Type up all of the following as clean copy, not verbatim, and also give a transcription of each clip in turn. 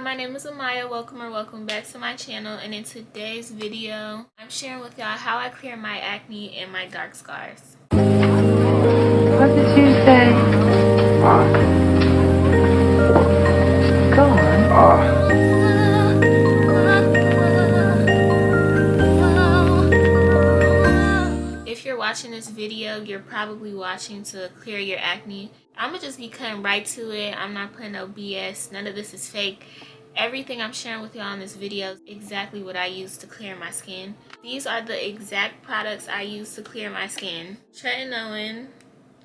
my name is Amaya. Welcome back to my channel, and in today's video I'm sharing with y'all how I clear my acne and my dark scars. What did you say? Go on. If you're watching this video, you're probably watching to clear your acne. I'm gonna just be cutting right to it. I'm not putting no BS. None of this is fake. Everything I'm sharing with y'all in this video is exactly what I use to clear my skin. These are the exact products I use to clear my skin. Tretinoin,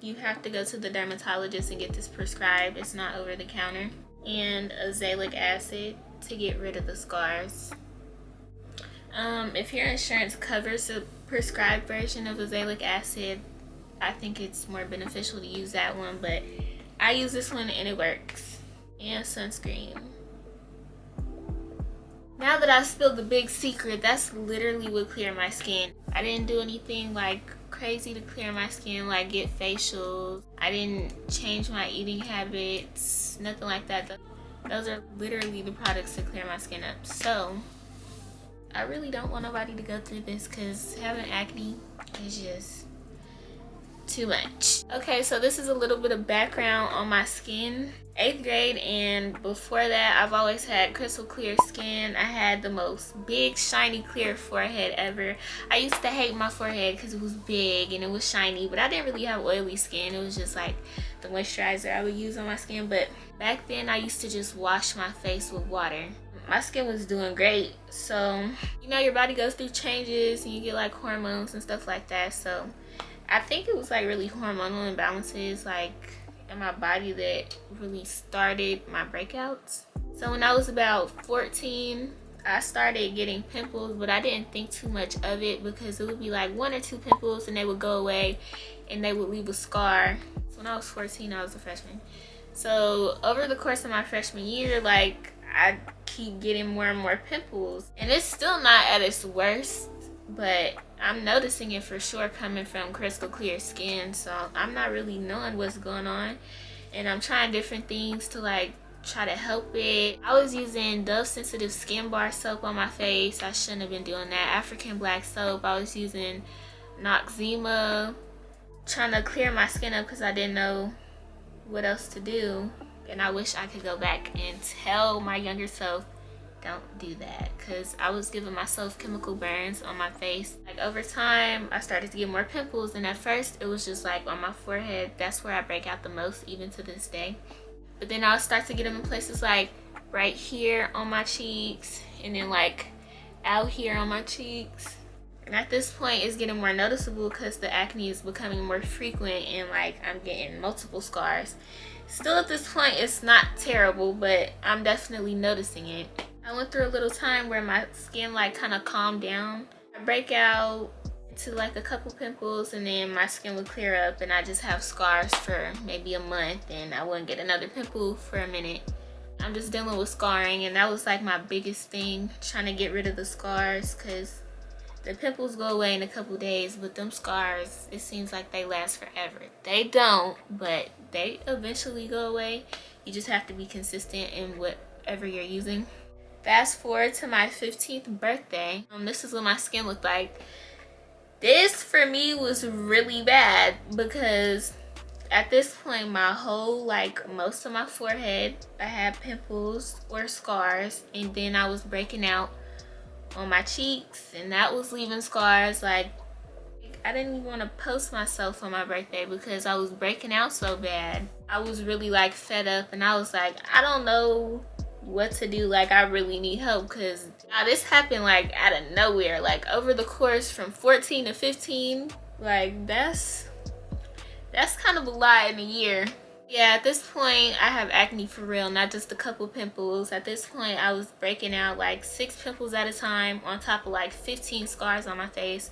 you have to go to the dermatologist and get this prescribed. It's not over the counter. And azelaic acid to get rid of the scars. If your insurance covers the prescribed version of azelaic acid, I think it's more beneficial to use that one, but I use this one and it works. And sunscreen. Now that I've spilled the big secret, that's literally what cleared my skin. I didn't do anything like crazy to clear my skin, like get facials. I didn't change my eating habits, nothing like that. Those are literally the products to clear my skin up. So I really don't want nobody to go through this because having acne is just too much. Okay, so this is a little bit of background on my skin. 8th grade and before that, I've always had crystal clear skin. I had the most big, shiny, clear forehead ever. I used to hate my forehead because it was big and it was shiny, but I didn't really have oily skin. It was just like the moisturizer I would use on my skin. But back then, I used to just wash my face with water. My skin was doing great. So, you know, your body goes through changes and you get like hormones and stuff like that. So I think it was like really hormonal imbalances like in my body that really started my breakouts. So when I was about 14, I started getting pimples, but I didn't think too much of it because it would be like 1 or 2 pimples and they would go away and they would leave a scar. So when I was 14, I was a freshman. So over the course of my freshman year, like I keep getting more and more pimples, and it's still not at its worst, but I'm noticing it for sure coming from crystal clear skin. So I'm not really knowing what's going on, and I'm trying different things to like try to help it. I was using Dove sensitive skin bar soap on my face. I shouldn't have been doing that. African black soap. I was using Noxzema, trying to clear my skin up because I didn't know what else to do. And I wish I could go back and tell my younger self, don't do that, because I was giving myself chemical burns on my face. Like over time, I started to get more pimples, and at first it was just like on my forehead. That's where I break out the most, even to this day. But then I'll start to get them in places like right here on my cheeks, and then like out here on my cheeks. And at this point, it's getting more noticeable because the acne is becoming more frequent, and like I'm getting multiple scars. Still at this point, it's not terrible, but I'm definitely noticing it. I went through a little time where my skin like kind of calmed down. I break out to like a couple pimples and then my skin would clear up, and I just have scars for maybe a month and I wouldn't get another pimple for a minute. I'm just dealing with scarring, and that was like my biggest thing, trying to get rid of the scars, because the pimples go away in a couple days, but them scars, it seems like they last forever. They don't, but they eventually go away. You just have to be consistent in whatever you're using. Fast forward to my 15th birthday. This is what my skin looked like. This for me was really bad because at this point, my whole, like most of my forehead, I had pimples or scars, and then I was breaking out on my cheeks, and that was leaving scars. Like I didn't even want to post myself on my birthday because I was breaking out so bad. I was really like fed up, and I was like, I don't know what to do. Like I really need help, because this happened like out of nowhere, like over the course from 14 to 15. Like that's kind of a lot in a year. Yeah, at this point I have acne for real, not just a couple pimples. At this point I was breaking out like 6 pimples at a time on top of like 15 scars on my face.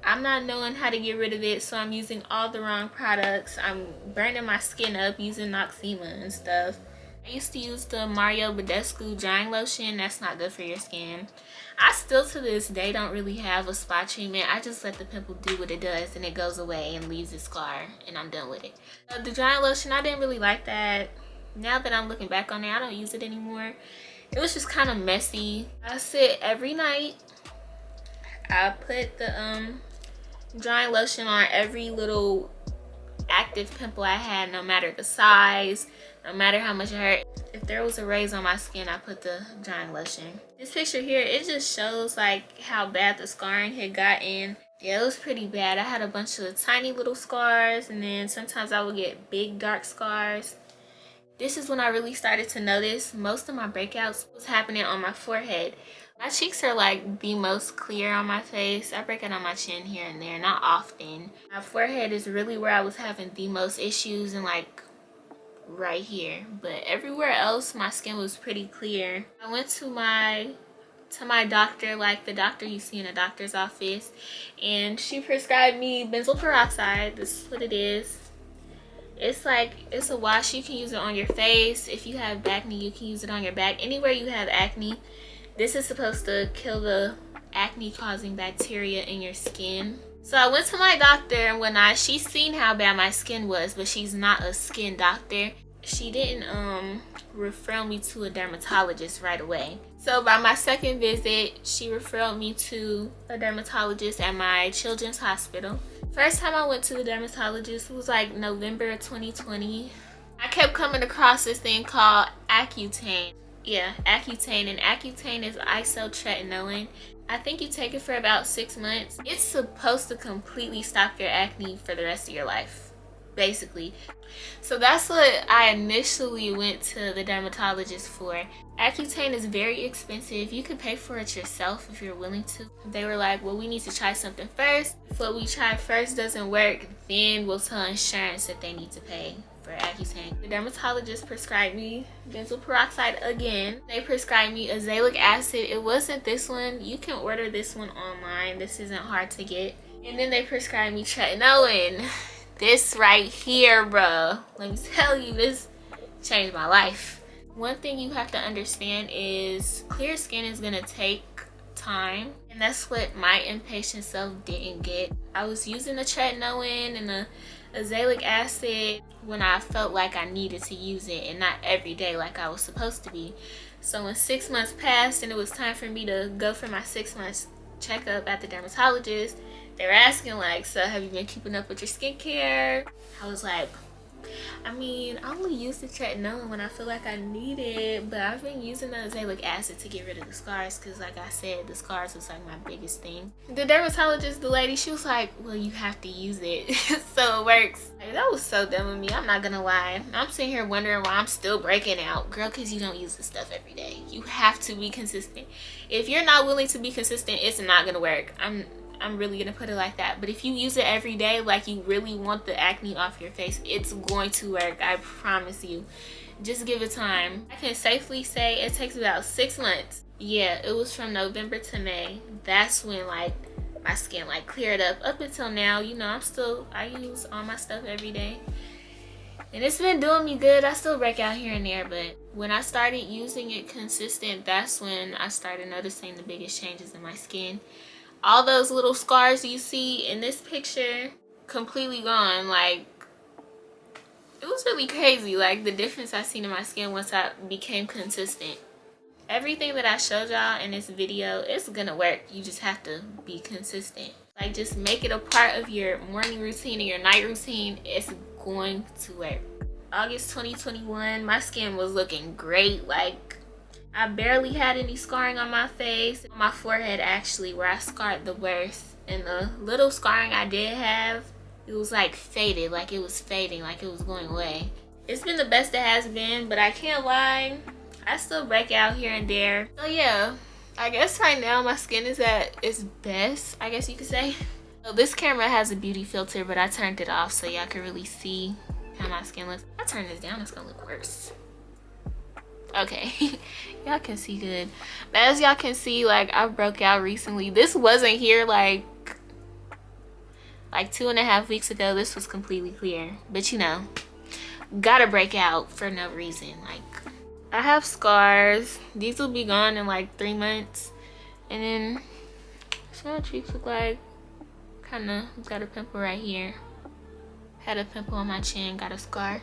I'm not knowing how to get rid of it, so I'm using all the wrong products. I'm burning my skin up using Noxzema and stuff. I used to use the Mario Badescu drying lotion. That's not good for your skin. I still to this day don't really have a spot treatment. I just let the pimple do what it does, and it goes away and leaves a scar, and I'm done with it. The drying lotion, I didn't really like that. Now that I'm looking back on it, I don't use it anymore. It was just kind of messy. I sit every night. I put the drying lotion on every little active pimple I had, no matter the size, no matter how much it hurt. If there was a raise on my skin, I put the drying lotion. This picture here, it just shows like how bad the scarring had gotten. Yeah, it was pretty bad. I had a bunch of tiny little scars, and then sometimes I would get big dark scars. This is when I really started to notice most of my breakouts was happening on my forehead. My cheeks are like the most clear on my face. I break out on my chin here and there, not often. My forehead is really where I was having the most issues, and like right here. But everywhere else, my skin was pretty clear. I went to my doctor, like the doctor you see in a doctor's office, and she prescribed me benzoyl peroxide. This is what it is. It's like, it's a wash. You can use it on your face. If you have acne, you can use it on your back. Anywhere you have acne, this is supposed to kill the acne causing bacteria in your skin. So I went to my doctor, and when she's seen how bad my skin was, but she's not a skin doctor. She didn't refer me to a dermatologist right away. So by my second visit, she referred me to a dermatologist at my children's hospital. First time I went to the dermatologist was like November of 2020. I kept coming across this thing called Accutane. Yeah, Accutane, and Accutane is isotretinoin. I think you take it for about 6 months. It's supposed to completely stop your acne for the rest of your life, basically. So that's what I initially went to the dermatologist for. Accutane is very expensive. You can pay for it yourself if you're willing to. They were like, well, we need to try something first. If what we try first doesn't work, then we'll tell insurance that they need to pay for Accutane. The dermatologist prescribed me benzoyl peroxide again. They prescribed me azelaic acid. It wasn't this one. You can order this one online. This isn't hard to get. And then they prescribed me tretinoin. This right here, bro. Let me tell you, this changed my life. One thing you have to understand is clear skin is gonna take time, and that's what my impatient self didn't get. I was using the tretinoin and the azelaic acid when I felt like I needed to use it, and not every day like I was supposed to be. So when 6 months passed and it was time for me to go for my 6 months checkup at the dermatologist, they were asking like, so have you been keeping up with your skincare? I was like, I mean, I only use the tretinoin when I feel like I need it, but I've been using the azelaic acid to get rid of the scars, because like I said, the scars was like my biggest thing. The dermatologist, the lady, she was like, well, you have to use it so it works. Like, that was so dumb of me, I'm not gonna lie. I'm sitting here wondering why I'm still breaking out. Girl, because you don't use this stuff every day. You have to be consistent. If you're not willing to be consistent, it's not gonna work. I'm really gonna put it like that. But if you use it every day, like you really want the acne off your face, it's going to work. I promise you. Just give it time. I can safely say it takes about 6 months. Yeah, it was from November to May. That's when like my skin like cleared up until now. You know, I use all my stuff every day, and it's been doing me good. I still break out here and there, but when I started using it consistent, that's when I started noticing the biggest changes in my skin. All those little scars you see in this picture, completely gone. Like, it was really crazy, like the difference I seen in my skin once I became consistent. Everything that I showed y'all in this video, it's gonna work. You just have to be consistent. Like, just make it a part of your morning routine and your night routine. It's going to work. August 2021, my skin was looking great. Like, I barely had any scarring on my face. On my forehead, actually, where I scarred the worst. And the little scarring I did have, it was like faded. Like it was fading, like it was going away. It's been the best it has been, but I can't lie, I still break out here and there. So yeah, I guess right now my skin is at its best, I guess you could say. So this camera has a beauty filter, but I turned it off so y'all can really see how my skin looks. If I turn this down, it's gonna look worse. Okay, y'all can see good. But as y'all can see, like, I broke out recently. This wasn't here like 2.5 weeks ago. This was completely clear, but you know, gotta break out for no reason. Like, I have scars. These will be gone in like 3 months, and then that's what my cheeks look like. Kind of got a pimple right here, had a pimple on my chin, got a scar,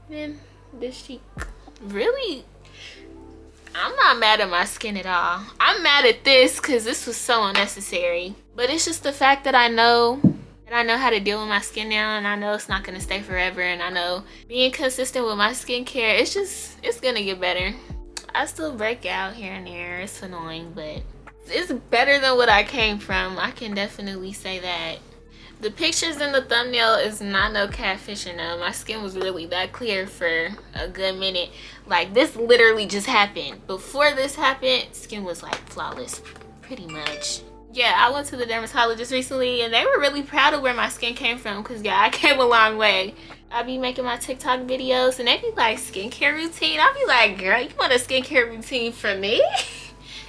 and then this cheek. Really, I'm not mad at my skin at all. I'm mad at this because this was so unnecessary. But it's just the fact that I know how to deal with my skin now, and I know it's not gonna stay forever, and I know being consistent with my skincare, it's gonna get better. I still break out here and there. It's annoying, but it's better than what I came from. I can definitely say that. The pictures in the thumbnail is not no catfishing though. My skin was really that clear for a good minute. Like, this literally just happened. Before this happened, skin was like flawless, pretty much. Yeah, I went to the dermatologist recently and they were really proud of where my skin came from, because yeah, I came a long way. I be making my TikTok videos and they be like, skincare routine. I be like, girl, you want a skincare routine from me?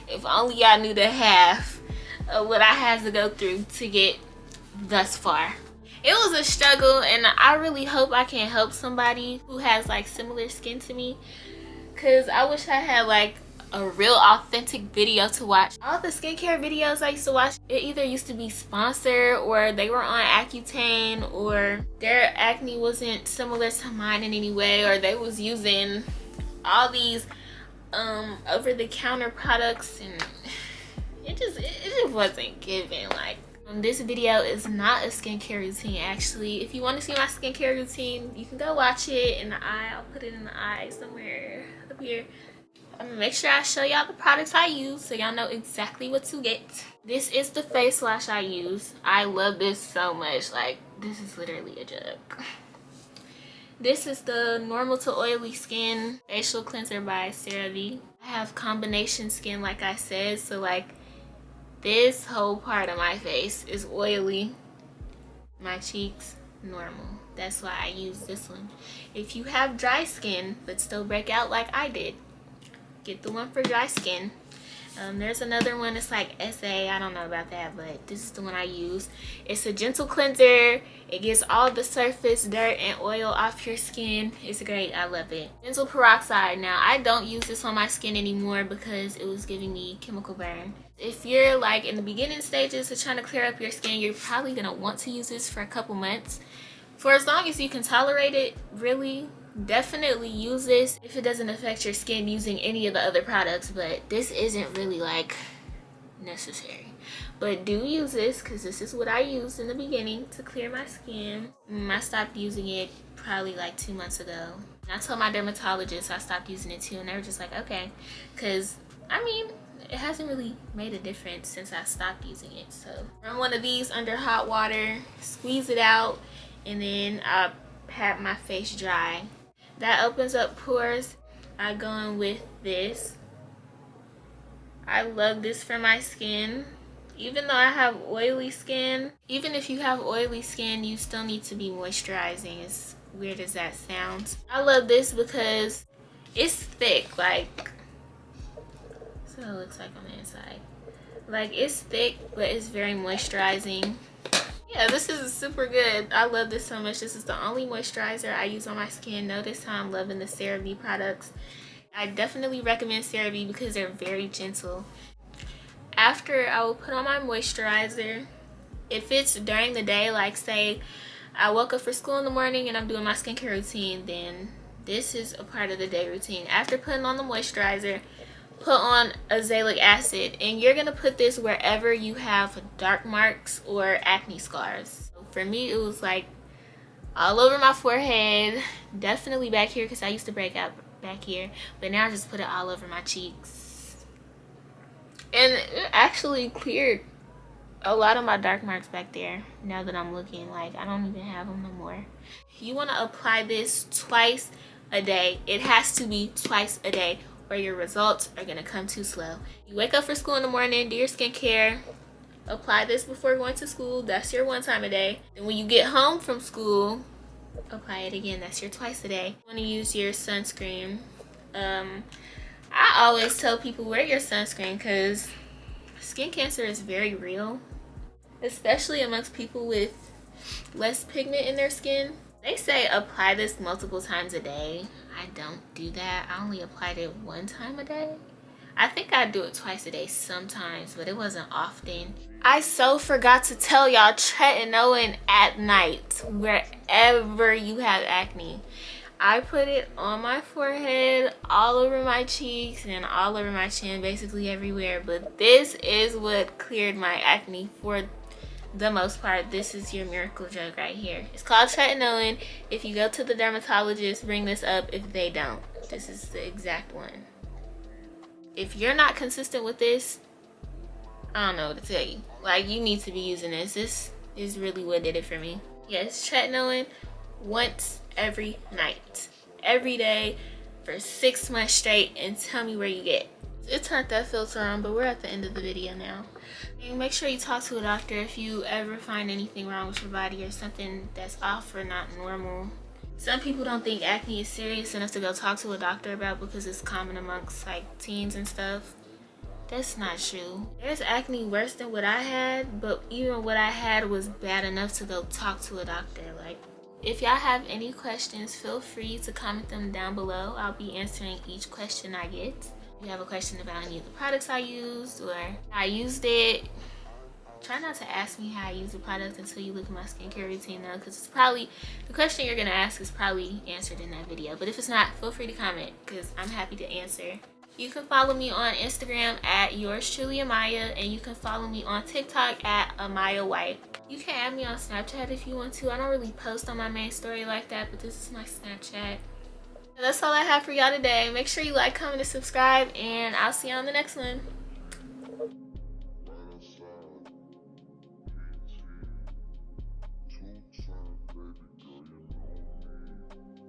If only y'all knew the half of what I had to go through to get thus far. It was a struggle, and I really hope I can help somebody who has like similar skin to me, because I wish I had like a real authentic video to watch. All the skincare videos I used to watch, it either used to be sponsored or they were on Accutane, or their acne wasn't similar to mine in any way, or they was using all these over-the-counter products, and it just wasn't giving. Like, this video is not a skincare routine actually. If you want to see my skincare routine, you can go watch it in the eye. I'll put it in the eye somewhere up here. I'm gonna make sure I show y'all the products I use so y'all know exactly what to get. This is the face wash I use. I love this so much. Like, this is literally a joke. This is the normal to oily skin facial cleanser by Cera. I have combination skin, like I said, so like this whole part of my face is oily. My cheeks, normal. That's why I use this one. If you have dry skin but still break out like I did, get the one for dry skin. There's another one, it's like SA, I don't know about that, but this is the one I use. It's a gentle cleanser. It gets all the surface dirt and oil off your skin. It's great, I love it. Benzoyl peroxide. Now, I don't use this on my skin anymore because it was giving me chemical burn. If you're like in the beginning stages of trying to clear up your skin, you're probably gonna want to use this for a couple months. For as long as you can tolerate it, really, definitely use this if it doesn't affect your skin using any of the other products, but this isn't really like necessary. But do use this, because this is what I used in the beginning to clear my skin. I stopped using it probably like 2 months ago. And I told my dermatologist I stopped using it too, and they were just like, okay, because I mean, it hasn't really made a difference since I stopped using it. So run one of these under hot water, squeeze it out, and then I pat my face dry. That opens up pores. I go in with this. I love this for my skin. Even though I have oily skin, even if you have oily skin, you still need to be moisturizing, as weird as that sounds. I love this because it's thick. Like, that's what it looks like on the inside. Like, it's thick, but it's very moisturizing. Yeah, this is super good. I love this so much. This is the only moisturizer I use on my skin. Notice how I'm loving the CeraVe products. I definitely recommend CeraVe because they're very gentle. After I will put on my moisturizer, if it's during the day, like say I woke up for school in the morning and I'm doing my skincare routine, then this is a part of the day routine. After putting on the moisturizer, put on azelaic acid, and you're gonna put this wherever you have dark marks or acne scars. So for me, it was like all over my forehead, definitely back here because I used to break out back here, but now I just put it all over my cheeks, and it actually cleared a lot of my dark marks back there. Now that I'm looking, like I don't even have them no more. You want to apply this twice a day. It has to be twice a day, or your results are gonna come too slow. You wake up for school in the morning, do your skincare, apply this before going to school. That's your one time a day. And when you get home from school, apply it again. That's your twice a day. You want to use your sunscreen. I always tell people wear your sunscreen because skin cancer is very real, especially amongst people with less pigment in their skin. They say apply this multiple times a day. I don't do that. I only applied it one time a day. I think I do it twice a day sometimes, but it wasn't often. I so forgot to tell y'all, tretinoin at night wherever you have acne. I put it on my forehead, all over my cheeks, and all over my chin, basically everywhere. But this is what cleared my acne for the most part. This is your miracle drug right here. It's called Tretinoin. If you go to the dermatologist, bring this up. If they don't, this is the exact one. If you're not consistent with this, I don't know what to tell you. Like, you need to be using this. This is really what did it for me. Yes, Tretinoin once every night, every day for 6 months straight, and tell me where you get. It turned that filter on, but we're at the end of the video now. And make sure you talk to a doctor if you ever find anything wrong with your body or something that's off or not normal. Some people don't think acne is serious enough to go talk to a doctor about because it's common amongst like teens and stuff. That's not true. There's acne worse than what I had, but even what I had was bad enough to go talk to a doctor. Like, if y'all have any questions, feel free to comment them down below. I'll be answering each question I get. If you have a question about any of the products I used or how I used it, try not to ask me how I use the product until you look at my skincare routine though, because it's probably, the question you're gonna ask is probably answered in that video. But if it's not, feel free to comment because I'm happy to answer. You can follow me on Instagram at yours truly Amaya, and you can follow me on TikTok at Amaya White. You can add me on Snapchat if you want to. I don't really post on my main story like that, but this is my Snapchat. That's all I have for y'all today. Make sure you like, comment, and subscribe, and I'll see you on the next one.